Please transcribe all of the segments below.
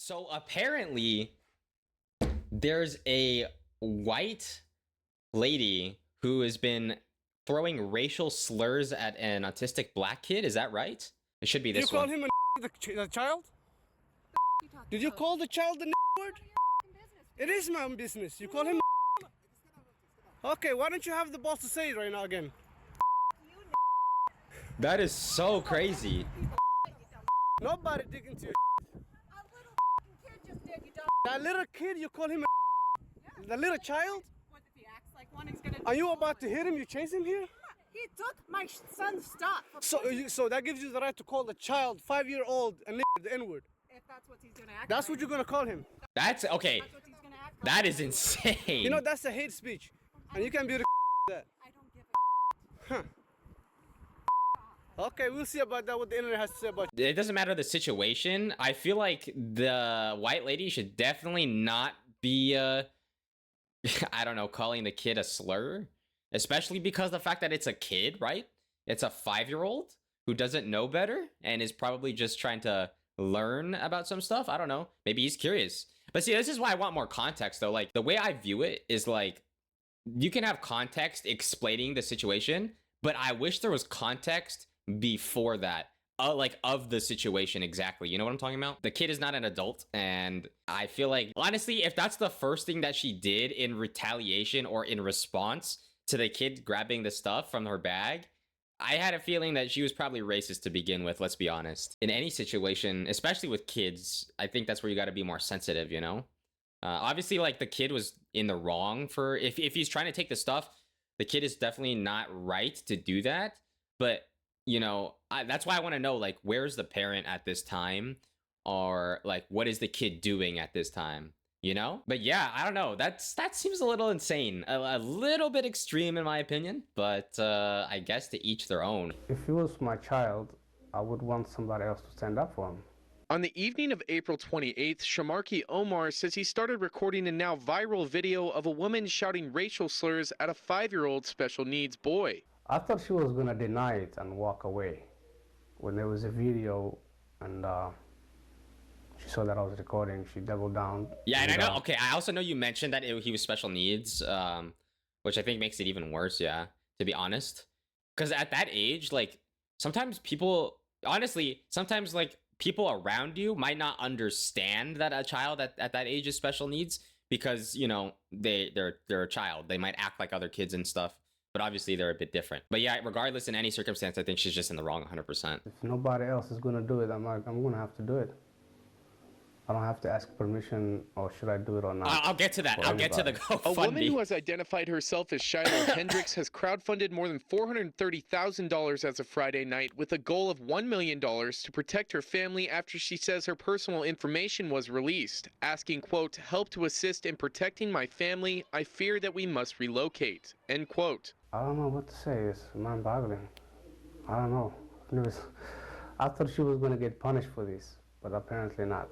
So apparently, there's a white lady who has been throwing racial slurs at an autistic black kid. Is that right? It should be Did this you call one. him the child? Did you call the child the word? It is my own business. You call him. Okay, why don't you have the balls to say it right now again? That is so crazy. Nobody dig into your. A little kid just did, you dumb. That little kid, you call him a. The little child? What if he acts like one, he's gonna. Are you about to hit him? You chase him here? He took my son's stuff. So that gives you the right to call the child, 5-year-old, the N-word. If that's what he's gonna act. That's what you're gonna call him. That's okay. That's what he's gonna act. That is insane. You know that's a hate speech, and you can be the that. I don't give a. Huh. Okay, we'll see about that. What the internet has to say about. It doesn't matter the situation. I feel like the white lady should definitely not be I don't know, calling the kid a slur, especially because the fact that it's a kid, right? It's a 5-year-old who doesn't know better and is probably just trying to learn about some stuff. I don't know. Maybe he's curious. But see, this is why I want more context though. Like the way I view it is like you can have context explaining the situation, but I wish there was context before that. Like of the situation exactly. You know what I'm talking about? The kid is not an adult, and I feel like honestly, if that's the first thing that she did in retaliation or in response to the kid grabbing the stuff from her bag, I had a feeling that she was probably racist to begin with. Let's be honest. In any situation, especially with kids, I think that's where you got to be more sensitive, you know? Obviously, like the kid was in the wrong for if he's trying to take the stuff, the kid is definitely not right to do that. But you know, that's why I want to know, like, where's the parent at this time? Or, like, what is the kid doing at this time? You know? But yeah, I don't know. That seems a little insane. A little bit extreme, in my opinion. But I guess to each their own. If he was my child, I would want somebody else to stand up for him. On the evening of April 28th, Shamarki Omar says he started recording a now viral video of a woman shouting racial slurs at a 5-year-old special needs boy. I thought she was going to deny it and walk away. When there was a video and she saw that I was recording, she doubled down. Yeah, and I know, okay, I also know you mentioned that he was special needs, which I think makes it even worse, yeah, to be honest. Because at that age, like, sometimes people, honestly, sometimes, like, people around you might not understand that a child at that age is special needs because, you know, they're a child. They might act like other kids and stuff. But obviously they're a bit different. But yeah, regardless, in any circumstance, I think she's just in the wrong 100%. If nobody else is going to do it, I'm going to have to do it. I don't have to ask permission, or should I do it or not? I'll get to that. I'll get to the GoFundMe. A woman who has identified herself as Shiloh Hendricks has crowdfunded more than $430,000 as of Friday night with a goal of $1 million to protect her family after she says her personal information was released, asking, quote, help to assist in protecting my family. I fear that we must relocate, end quote. I don't know what to say. It's mind-boggling. I don't know. I thought she was going to get punished for this, but apparently not.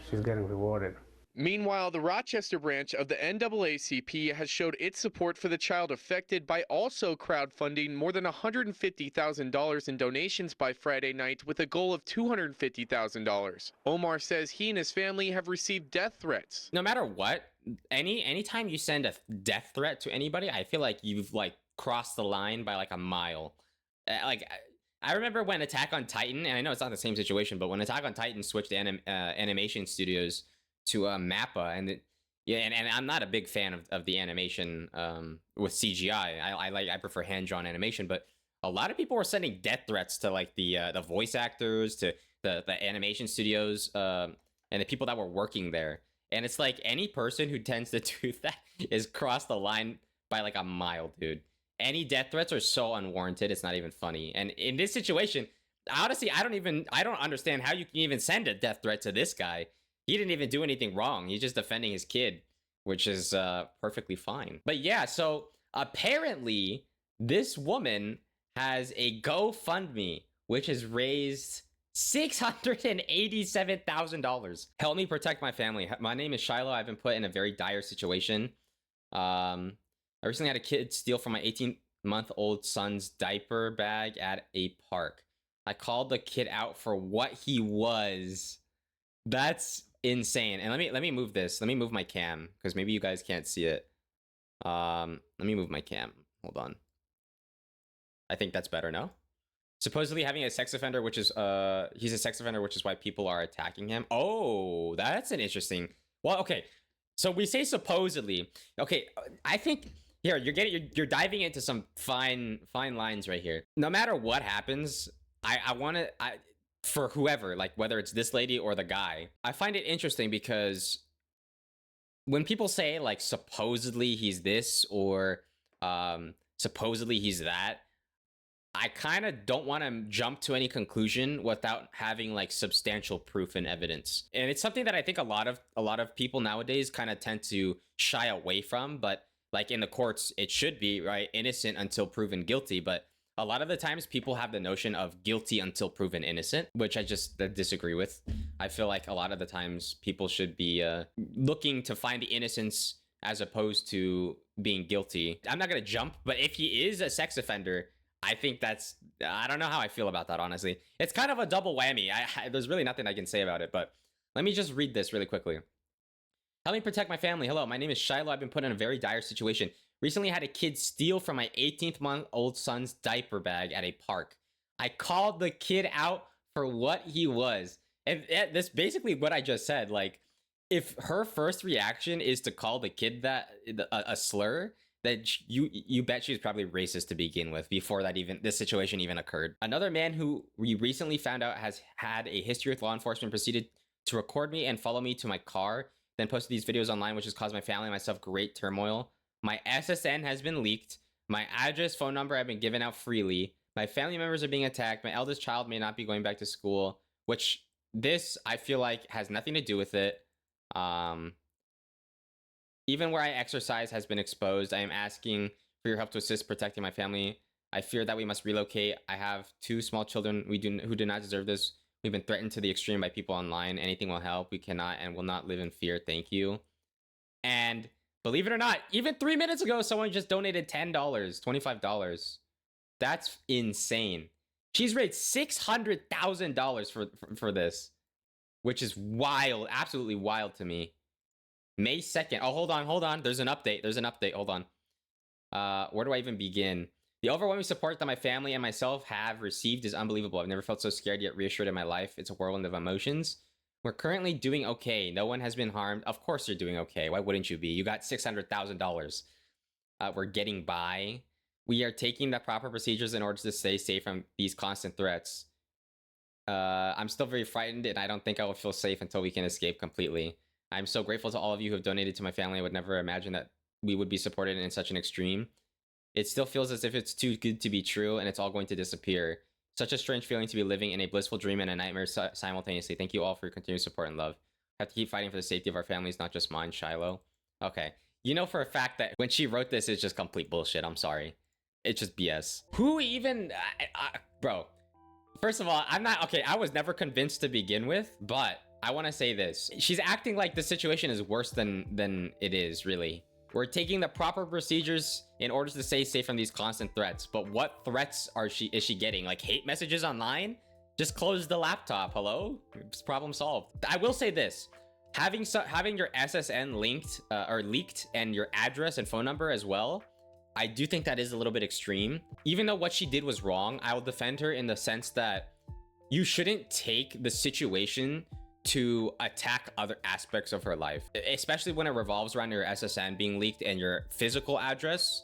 She's getting rewarded. Meanwhile, the Rochester branch of the NAACP has showed its support for the child affected by also crowdfunding more than $150,000 in donations by Friday night with a goal of $250,000. Omar says he and his family have received death threats. No matter what, anytime you send a death threat to anybody, I feel like you've like crossed the line by like a mile. Like I remember when Attack on Titan, and I know it's not the same situation, but when Attack on Titan switched animation studios to Mappa, and I'm not a big fan of the animation with CGI. I prefer hand-drawn animation, but a lot of people were sending death threats to like the voice actors, to the animation studios, and the people that were working there. And it's like any person who tends to do that is crossed the line by like a mile, dude. Any death threats are so unwarranted, it's not even funny. And in this situation, honestly, I don't understand how you can even send a death threat to this guy. He didn't even do anything wrong. He's just defending his kid, which is perfectly fine. But yeah, so apparently this woman has a GoFundMe, which has raised $687,000. Help me protect my family. My name is Shiloh. I've been put in a very dire situation. I recently had a kid steal from my 18-month-old son's diaper bag at a park. I called the kid out for what he was. That's insane. And let me move this. Let me move my cam because maybe you guys can't see it. Let me move my cam. Hold on. I think that's better, no? Supposedly having a sex offender, which is he's a sex offender, which is why people are attacking him. Oh, that's an interesting. Well, okay. So we say supposedly. Okay, I think here you're diving into some fine lines right here. No matter what happens, I want to for whoever, like whether it's this lady or the guy, I find it interesting because when people say like supposedly he's this or supposedly he's that, I kind of don't want to jump to any conclusion without having like substantial proof and evidence. And it's something that I think a lot of people nowadays kind of tend to shy away from, but like in the courts it should be, right, innocent until proven guilty, but a lot of the times people have the notion of guilty until proven innocent, which I just disagree with. I feel like a lot of the times people should be looking to find the innocence as opposed to being guilty. I'm not going to jump, but if he is a sex offender, I think that's, I don't know how I feel about that, honestly. It's kind of a double whammy. There's really nothing I can say about it, but let me just read this really quickly. Help me protect my family. Hello, my name is Shiloh. I've been put in a very dire situation. Recently had a kid steal from my 18-month-old son's diaper bag at a park. I called the kid out for what he was. And that's basically what I just said. Like, if her first reaction is to call the kid that a slur, that you bet she's probably racist to begin with before that this situation even occurred. Another man who we recently found out has had a history with law enforcement proceeded to record me and follow me to my car, then posted these videos online, which has caused my family and myself great turmoil. My SSN has been leaked. My address, phone number have been given out freely. My family members are being attacked. My eldest child may not be going back to school, which this I feel like has nothing to do with it. Even where I exercise has been exposed. I am asking for your help to assist protecting my family. I fear that we must relocate. I have 2 small children who do not deserve this. We've been threatened to the extreme by people online. Anything will help. We cannot and will not live in fear. Thank you. And believe it or not, even 3 minutes ago, someone just donated $10, $25. That's insane. She's raised $600,000 for this, which is wild, absolutely wild to me. May 2nd. Oh, hold on. There's an update. Hold on. Where do I even begin? The overwhelming support that my family and myself have received is unbelievable. I've never felt so scared yet reassured in my life. It's a whirlwind of emotions. We're currently doing okay. No one has been harmed. Of course you're doing okay. Why wouldn't you be? You got $600,000. We're getting by. We are taking the proper procedures in order to stay safe from these constant threats. I'm still very frightened, and I don't think I will feel safe until we can escape completely. I'm so grateful to all of you who have donated to my family. I would never imagine that we would be supported in such an extreme. It still feels as if it's too good to be true, and it's all going to disappear. Such a strange feeling to be living in a blissful dream and a nightmare simultaneously. Thank you all for your continued support and love. I have to keep fighting for the safety of our families, not just mine, Shiloh. Okay. You know for a fact that when she wrote this, it's just complete bullshit. I'm sorry. It's just BS. Who even... bro. First of all, I'm not... Okay, I was never convinced to begin with, but I want to say this. She's acting like the situation is worse than it is, really. We're taking the proper procedures in order to stay safe from these constant threats. But what threats is she getting? Like hate messages online? Just close the laptop. Hello? It's problem solved. I will say this. Having your SSN linked or leaked and your address and phone number as well, I do think that is a little bit extreme. Even though what she did was wrong, I will defend her in the sense that you shouldn't take the situation to attack other aspects of her life, especially when it revolves around your SSN being leaked and your physical address.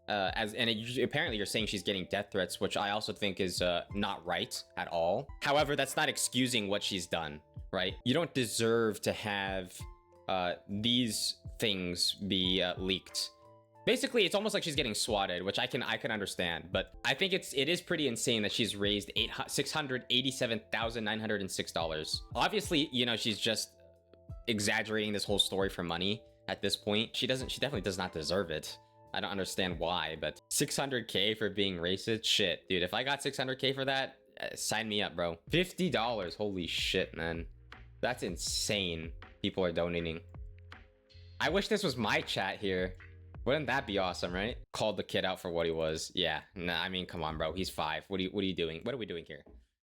Apparently you're saying she's getting death threats, which I also think is not right at all. However, that's not excusing what she's done, right? You don't deserve to have these things be leaked. Basically, it's almost like she's getting swatted, which I can understand, but I think it is pretty insane that she's raised $687,906. Obviously, you know, she's just exaggerating this whole story for money at this point. She definitely does not deserve it. I don't understand why, but $600K for being racist? Shit, dude, if I got $600K for that, sign me up, bro. $50, holy shit, man. That's insane. People are donating. I wish this was my chat here. Wouldn't that be awesome, right? Called the kid out for what he was. Yeah, nah, I mean, come on, bro. He's 5. What are you doing? What are we doing here?